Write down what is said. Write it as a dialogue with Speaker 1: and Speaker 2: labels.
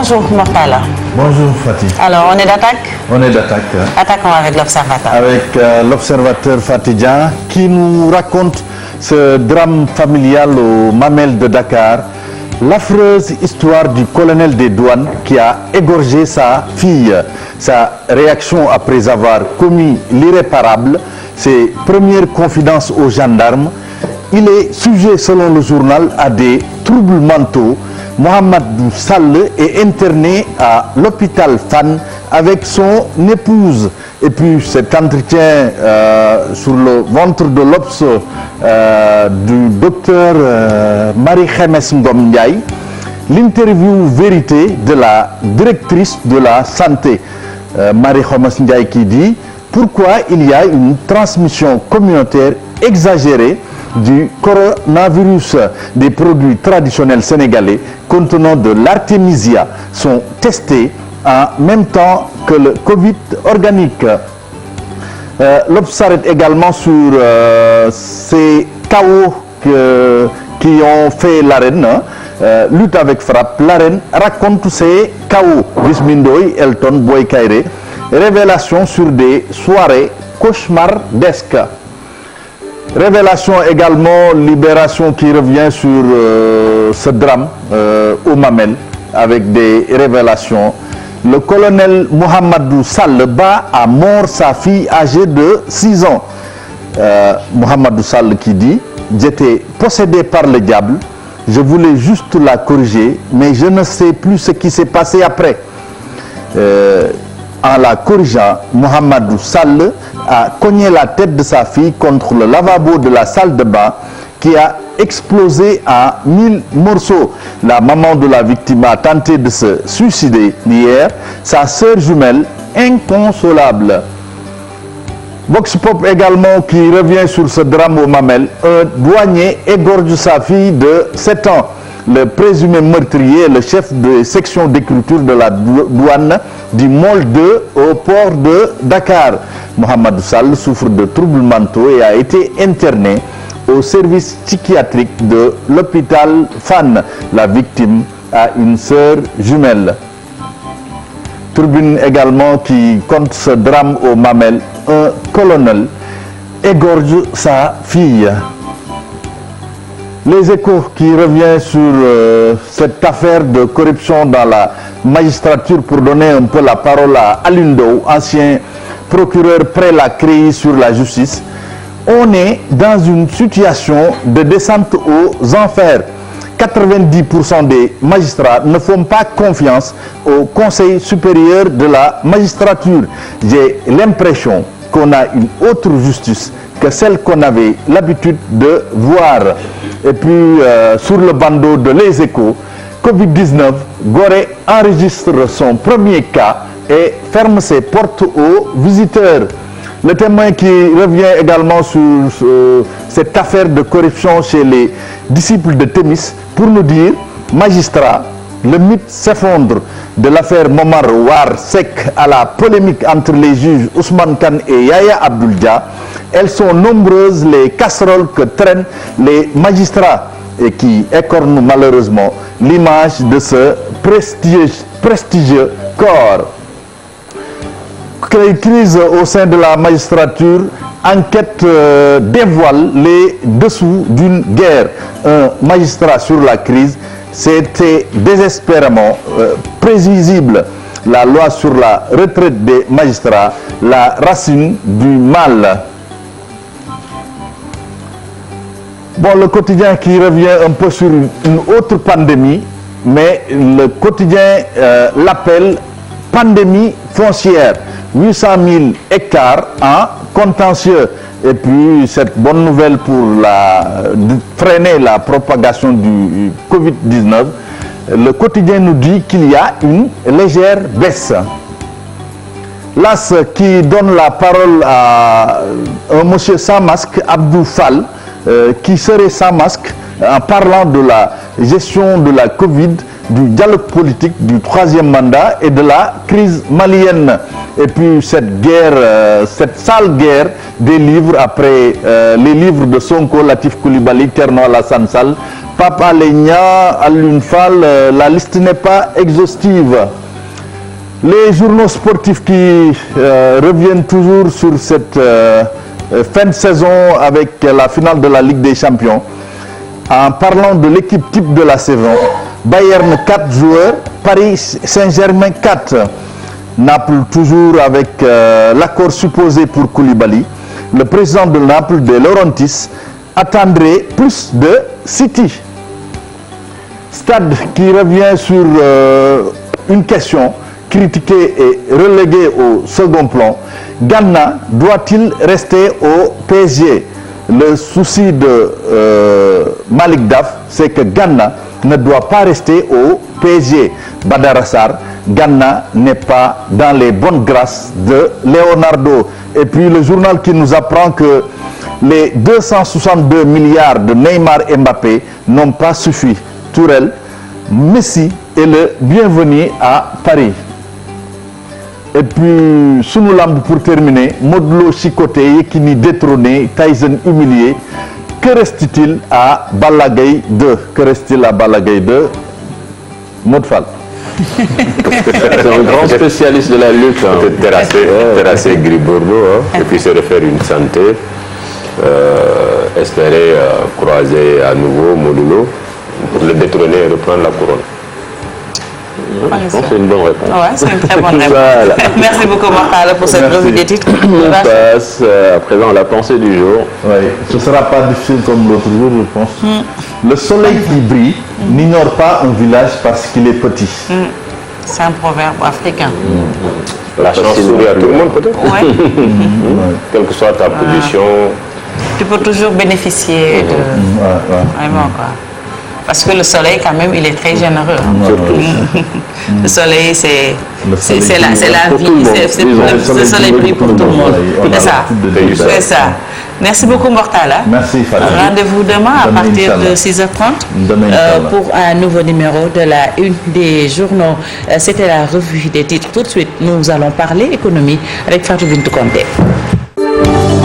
Speaker 1: Bonjour Mortala.
Speaker 2: Bonjour Fatih.
Speaker 1: Alors, on est d'attaque?
Speaker 2: On est d'attaque.
Speaker 1: Attaquons avec l'Observateur.
Speaker 2: Avec l'Observateur Fatidien qui nous raconte ce drame familial aux Mamelles de Dakar, l'affreuse histoire du colonel des douanes qui a égorgé sa fille. Sa réaction après avoir commis l'irréparable, ses premières confidences aux gendarmes. Il est sujet, selon le journal, à des troubles mentaux. Mohamedou Sall est interné à l'hôpital Fann avec son épouse. Et puis cet entretien sur le ventre de l'Obs du docteur Marie-Khémesse Ngom Ndiaye, l'interview vérité de la directrice de la santé, Marie-Khémesse Ndiaye, qui dit pourquoi il y a une transmission communautaire exagérée du coronavirus. Des produits traditionnels sénégalais contenant de l'artémisia sont testés en même temps que le Covid organique. L'Obs s'arrête également sur ces chaos qui ont fait l'arène. Lutte avec frappe, l'arène raconte ces chaos. Bismindoy, Elton, Boy Kairé. Révélation sur des soirées cauchemardesques. Révélation également, Libération qui revient sur ce drame au Mamelles avec des révélations. Le colonel Mohamedou Sall bat à mort sa fille âgée de 6 ans. Mohamedou Sall qui dit « J'étais possédé par le diable, je voulais juste la corriger, mais je ne sais plus ce qui s'est passé après. » En la corrigeant, Mohamedou Sall a cogné la tête de sa fille contre le lavabo de la salle de bain qui a explosé en 1000 morceaux. La maman de la victime a tenté de se suicider hier. Sa sœur jumelle, inconsolable. Vox Pop également qui revient sur ce drame au Mamelles. Un douanier égorge sa fille de 7 ans. Le présumé meurtrier est le chef de section d'écriture de la douane du Môle 2 au port de Dakar. Mohamedou Sall souffre de troubles mentaux et a été interné au service psychiatrique de l'hôpital Fann. La victime a une sœur jumelle. Tribune également qui compte ce drame au Mamelles. Un colonel égorge sa fille. Les Échos qui revient sur cette affaire de corruption dans la magistrature pour donner un peu la parole à Alundo, ancien procureur près la crise sur la justice. On est dans une situation de descente aux enfers. 90% des magistrats ne font pas confiance au Conseil supérieur de la magistrature. J'ai l'impression qu'on a une autre justice que celle qu'on avait l'habitude de voir. Et puis, sur le bandeau de Les Échos, Covid-19, Gorée enregistre son premier cas et ferme ses portes aux visiteurs. Le Témoin qui revient également sur cette affaire de corruption chez les disciples de Thémis pour nous dire, magistrats, le mythe s'effondre de l'affaire Momar War Sek à la polémique entre les juges Ousmane Kane et Yaya Abdoul Dia. Elles sont nombreuses les casseroles que traînent les magistrats et qui écornent malheureusement l'image de ce prestigieux corps. Crise au sein de la magistrature, enquête dévoile les dessous d'une guerre. Un magistrat sur la crise, c'était désespérément prévisible. La loi sur la retraite des magistrats, la racine du mal. Bon, le quotidien qui revient un peu sur une autre pandémie, mais le quotidien l'appelle pandémie foncière. 800 000 hectares en contentieux. Et puis cette bonne nouvelle pour freiner la propagation du Covid-19, le quotidien nous dit qu'il y a une légère baisse. L'AS qui donne la parole à un monsieur sans masque, Abdou Fall, qui serait sans masque en parlant de la gestion de la Covid du dialogue politique, du troisième mandat et de la crise malienne. Et puis cette guerre, cette sale guerre des livres après les livres de Sonko, Latif Coulibaly, Thierno Alassane Sall, Pape Alé Niang, Alioune Fall, la liste n'est pas exhaustive. Les journaux sportifs qui reviennent toujours sur cette fin de saison avec la finale de la Ligue des Champions. En parlant de l'équipe type de la saison, Bayern 4 joueurs, Paris Saint-Germain 4. Naples toujours avec l'accord supposé pour Koulibaly. Le président de Naples, De Laurentiis, attendrait plus de City. Stade qui revient sur une question critiquée et reléguée au second plan. Gana doit-il rester au PSG? Le souci de Malik Daf, c'est que Gana ne doit pas rester au PSG. Badara Sarr, Gana n'est pas dans les bonnes grâces de Leonardo. Et puis le journal qui nous apprend que les 262 milliards de Neymar et Mbappé n'ont pas suffi. Tourelle, Messi est le bienvenu à Paris. Et puis, Sunulamb pour terminer, Modou Lo chicoté, Yekini détrôné, Tyson humilié. Que reste-t-il à Balla Gaye 2? Que reste-t-il à Balla Gaye 2? Modou Fall.
Speaker 3: C'est un grand spécialiste de la lutte. Peut-être terrasser Gris Bordeaux, et puis se refaire une santé. Espérer croiser à nouveau Modou Lo pour le détrôner et reprendre la couronne. Je pense que c'est une bonne réponse.
Speaker 1: Ouais, c'est une très bonne réponse.
Speaker 3: Voilà.
Speaker 1: Merci beaucoup, Mortala, pour cette revue des titres.
Speaker 3: On passe à présent à la pensée du jour.
Speaker 2: Oui, ce ne sera pas difficile comme l'autre jour, je pense. Le soleil qui brille n'ignore pas un village parce qu'il est petit.
Speaker 1: C'est un proverbe africain.
Speaker 3: La chance sourit à tout le monde, peut-être.
Speaker 1: Ouais.
Speaker 3: Quelle que soit ta position.
Speaker 1: Tu peux toujours bénéficier de... Vraiment, quoi. Parce que le soleil, quand même, il est très généreux. Le soleil, c'est la vie. Le soleil brille pour tout le monde. C'est ça. C'est ça. Merci beaucoup, Mortala.
Speaker 2: Merci, Fatima.
Speaker 1: Rendez-vous demain à partir de 6h30 pour un nouveau numéro de la une des journaux. C'était la revue des titres. Tout de suite, nous allons parler économie avec Fatou Bintou Conté.